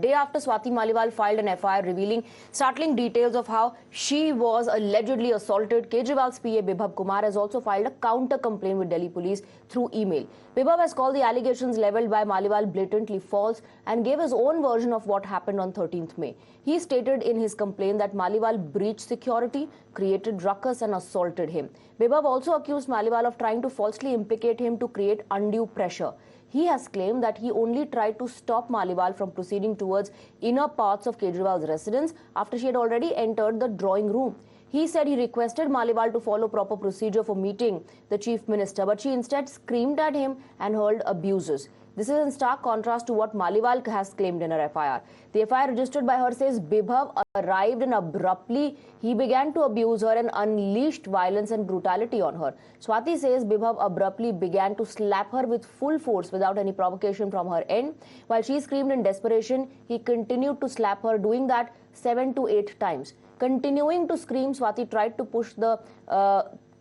Day after Swati Maliwal filed an FIR revealing startling details of how she was allegedly assaulted, Kejriwal's PA Bibhab Kumar has also filed a counter complaint with Delhi police through email. Bibhab has called the allegations levelled by Maliwal blatantly false and gave his own version of what happened on 13th May. He stated in his complaint that Maliwal breached security, created ruckus and assaulted him. Bibhab also accused Maliwal of trying to falsely implicate him to create undue pressure. He has claimed that he only tried to stop Maliwal from proceeding towards inner parts of Kejriwal's residence after she had already entered the drawing room. He said he requested Maliwal to follow proper procedure for meeting the chief minister, but she instead screamed at him and hurled abuses. This is in stark contrast to what Maliwal has claimed in her FIR. The FIR registered by her says Bibhab arrived and abruptly he began to abuse her and unleashed violence and brutality on her. Swati says Bibhab abruptly began to slap her with full force without any provocation from her end. While she screamed in desperation, he continued to slap her, doing that 7 to 8 times. Continuing to scream, Swati tried to push the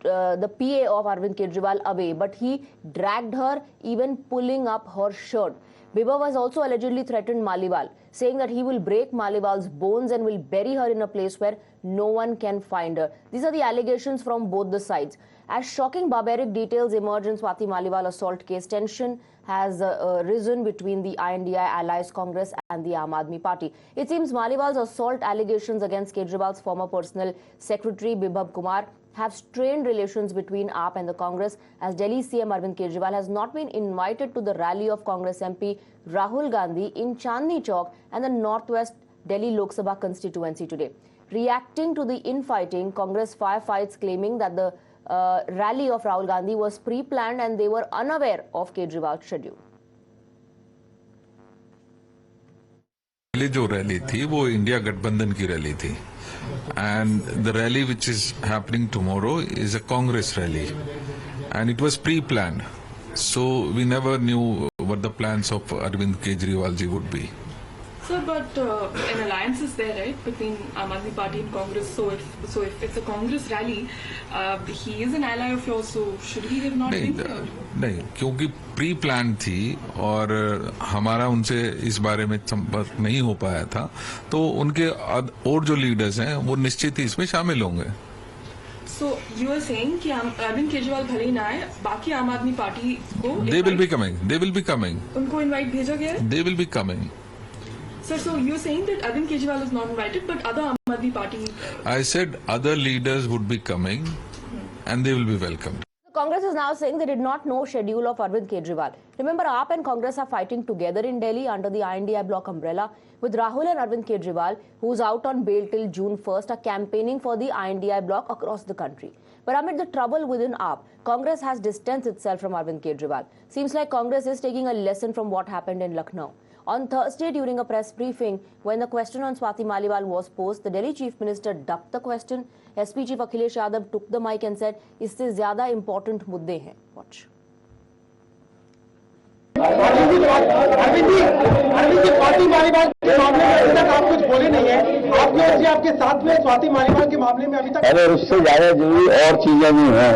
PA of Arvind Kejriwal away, but he dragged her, even pulling up her shirt. Bibhab has also allegedly threatened Maliwal, saying that he will break Maliwal's bones and will bury her in a place where no one can find her. These are the allegations from both the sides. As shocking barbaric details emerge in Swati Maliwal assault case, tension has risen between the INDI Allies Congress and the Aam Aadmi Party. It seems Maliwal's assault allegations against Kejriwal's former personal secretary Bibhab Kumar have strained relations between AAP and the Congress, as Delhi CM Arvind Kejriwal has not been invited to the rally of Congress MP Rahul Gandhi in Chandni Chowk and the Northwest Delhi Lok Sabha constituency today. Reacting to the infighting, Congress firefights claiming that the rally of Rahul Gandhi was pre-planned and they were unaware of Kejriwal's schedule. जो rally थी वो India गठबंधन की rally थी and the rally which is happening tomorrow is a Congress rally and it was pre-planned, so we never knew what the plans of Arvind Kejriwal ji would be. Sir, but an alliance is there, right, between Aam Aadmi Party and Congress. So if it's a Congress rally, he is an ally of yours. So should he have not been there? नहीं, क्योंकि pre plan थी और हमारा उनसे इस बारे में संपर्क नहीं हो पाया था, तो उनके और जो लीडर्स हैं वो निश्चित ही इसमें शामिल होंगे. So you are saying कि अरविंद केजरीवाल भले ही ना आए, बाकी आम आदमी पार्टी को They will be coming. उनको इनवाइट भेजा गया है? They will be coming. Sir, so you're saying that Arvind Kejriwal is not invited, but other Aam Aadmi Party... I said other leaders would be coming and they will be welcomed. Congress is now saying they did not know schedule of Arvind Kejriwal. Remember, AAP and Congress are fighting together in Delhi under the INDI bloc umbrella, with Rahul and Arvind Kejriwal, who's out on bail till June 1st, are campaigning for the INDI bloc across the country. But amid the trouble within AAP, Congress has distanced itself from Arvind Kejriwal. Seems like Congress is taking a lesson from what happened in Lucknow. On Thursday, during a press briefing, when the question on Swati Maliwal was posed, the Delhi Chief Minister ducked the question. SP Chief Akhilesh Yadav took the mic and said, "Isse zyada important mudde hain." Watch. Arvind ji Swati Maliwal के मामले में अभी तक आप कुछ बोले नहीं है. आपकी ओर से आपके साथ में स्वाति मालीवाल के मामले में अभी तक अरे उससे ज्यादा जरूरी और चीजें भी हैं.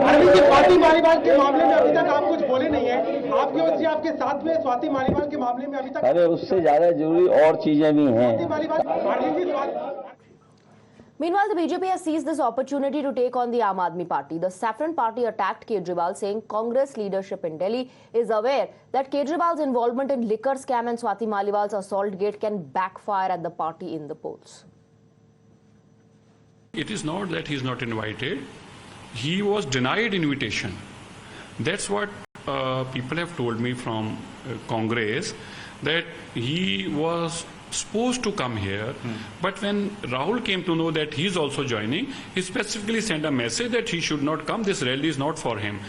अरविंद जी स्वाति मालीवाल के मामले में अभी तक आप कुछ बोले नहीं है. आपकी ओर से आपके साथ में स्वाति मालीवाल के मामले में अभी तक अरे उससे ज्यादा जरूरी और चीजें भी हैं. Meanwhile, the BJP has seized this opportunity to take on the Aam Aadmi Party. The Saffron Party attacked Kejriwal, saying Congress leadership in Delhi is aware that Kejriwal's involvement in liquor scam and Swati Maliwal's assault gate can backfire at the party in the polls. It is not that he is not invited. He was denied invitation. That's what people have told me from Congress, that he was supposed to come here, but when Rahul came to know that he is also joining, he specifically sent a message that he should not come. This rally is not for him,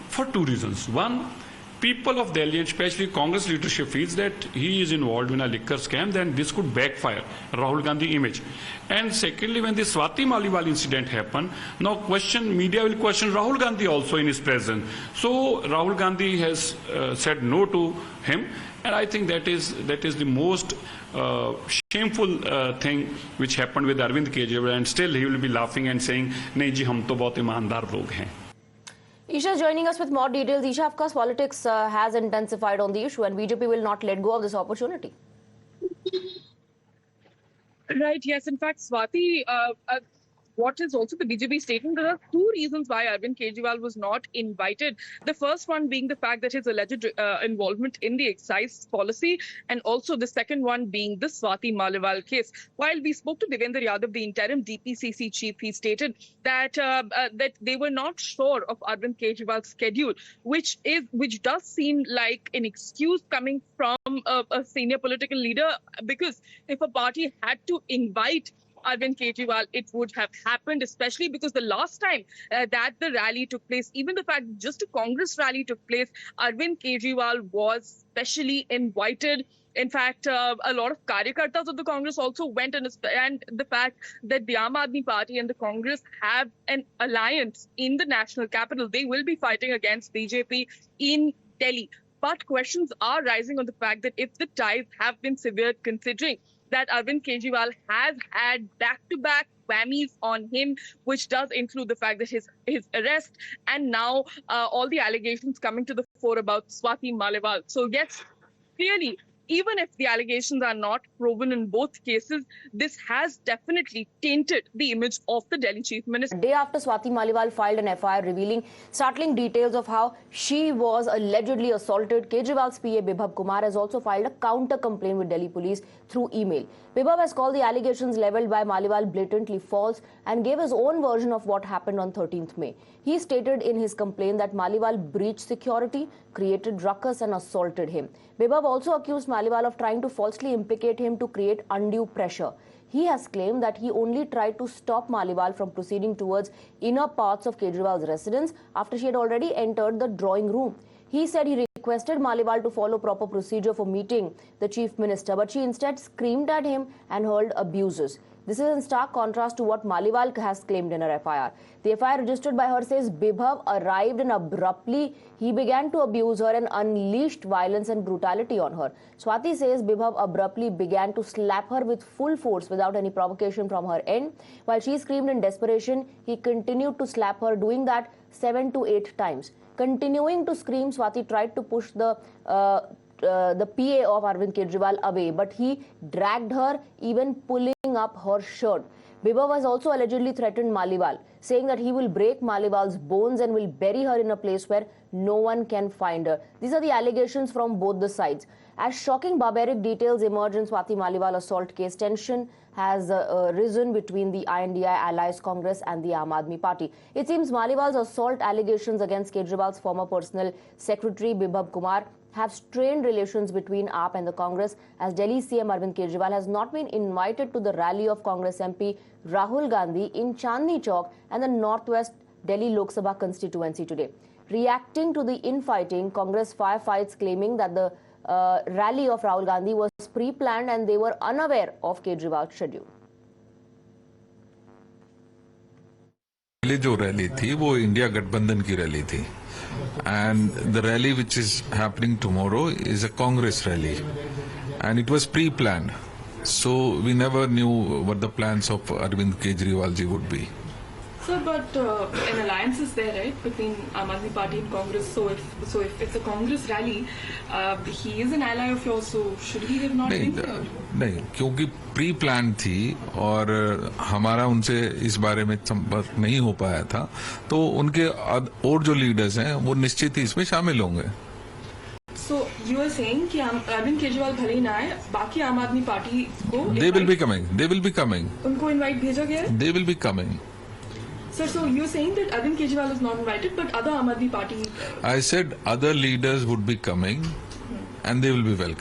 for two reasons. One, people of Delhi, especially Congress leadership, feels that he is involved in a liquor scam, then this could backfire Rahul Gandhi image. And secondly, when the Swati Maliwal incident happened, now media will question Rahul Gandhi also in his presence. So Rahul Gandhi has said no to him, and I think that is the most shameful thing which happened with Arvind Kejriwal, and still he will be laughing and saying, "नहीं जी, हम तो बहुत ईमानदार लोग हैं." Isha is joining us with more details. Isha, of course, politics has intensified on the issue and BJP will not let go of this opportunity. Right, yes. In fact, Swati, what is also the BJP statement, there are two reasons why Arvind Kejriwal was not invited. The first one being the fact that his alleged involvement in the excise policy, and also the second one being the Swati Maliwal case. While we spoke to Devendra Yadav, the interim DPCC chief, he stated that that they were not sure of Arvind Kejriwal's schedule, which does seem like an excuse coming from a senior political leader, because if a party had to invite Arvind Kejriwal, it would have happened, especially because the last time that the rally took place, even the fact just a Congress rally took place, Arvind Kejriwal was specially invited. In fact, a lot of Karyakartas of the Congress also went, and the fact that the Aam Aadmi Party and the Congress have an alliance in the national capital, they will be fighting against BJP in Delhi. But questions are rising on the fact that if the ties have been severed, considering that Arvind Kejriwal has had back-to-back whammies on him, which does include the fact that his arrest and now all the allegations coming to the fore about Swati Maliwal. So yes, clearly, even if the allegations are not proven in both cases, this has definitely tainted the image of the Delhi Chief Minister. A day after Swati Maliwal filed an FIR revealing startling details of how she was allegedly assaulted, Kejriwal's PA Bibhab Kumar has also filed a counter complaint with Delhi police through email. Bibhab has called the allegations levelled by Maliwal blatantly false and gave his own version of what happened on 13th May. He stated in his complaint that Maliwal breached security, created ruckus and assaulted him. Bibhab also accused Maliwal of trying to falsely implicate him to create undue pressure. He has claimed that he only tried to stop Maliwal from proceeding towards inner parts of Kejriwal's residence after she had already entered the drawing room. He said he requested Maliwal to follow proper procedure for meeting the Chief Minister, but she instead screamed at him and hurled abuses. This is in stark contrast to what Maliwal has claimed in her FIR. The FIR registered by her says Bibhab arrived and abruptly he began to abuse her and unleashed violence and brutality on her. Swati says Bibhab abruptly began to slap her with full force without any provocation from her end. While she screamed in desperation, he continued to slap her, doing that 7 to 8 times. Continuing to scream, Swati tried to push the PA of Arvind Kejriwal away, but he dragged her, even pulling up her shirt. Bibhab has also allegedly threatened Maliwal, saying that he will break Maliwal's bones and will bury her in a place where no one can find her. These are the allegations from both the sides. As shocking barbaric details emerge in Swati Maliwal assault case, tension has risen between the INDI Allies Congress and the Aam Aadmi Party. It seems Maliwal's assault allegations against Kejriwal's former personal secretary Bibhab Kumar have strained relations between AAP and the Congress, as Delhi CM Arvind Kejriwal has not been invited to the rally of Congress MP Rahul Gandhi in Chandni Chowk and the Northwest Delhi Lok Sabha constituency today. Reacting to the infighting, Congress firefights claiming that the rally of Rahul Gandhi was pre-planned and they were unaware of Kejriwal's schedule. पहले जो rally थी वो India गठबंधन की rally थी and the rally which is happening tomorrow is a Congress rally and it was pre-planned, so we never knew what the plans of Arvind Kejriwal ji would be. Sir, but an alliance is there, right, between Aam Aadmi Party and Congress. So if it's a Congress rally, he is an ally of yours. So should he have not been there? नहीं, क्योंकि pre plan थी और हमारा उनसे इस बारे में संपर्क नहीं हो पाया था, तो उनके और जो लीडर्स हैं वो निश्चित ही इसमें शामिल होंगे. So you are saying कि Arvind Kejriwal भले ही ना आए, बाकी आम आदमी पार्टी को They will be coming. They will be coming. उनको इनवाइट भेजा गया है? They will be coming. Sir, so you're saying that Arvind Kejriwal is not invited, but other Aam Aadmi Party... I said other leaders would be coming and they will be welcome.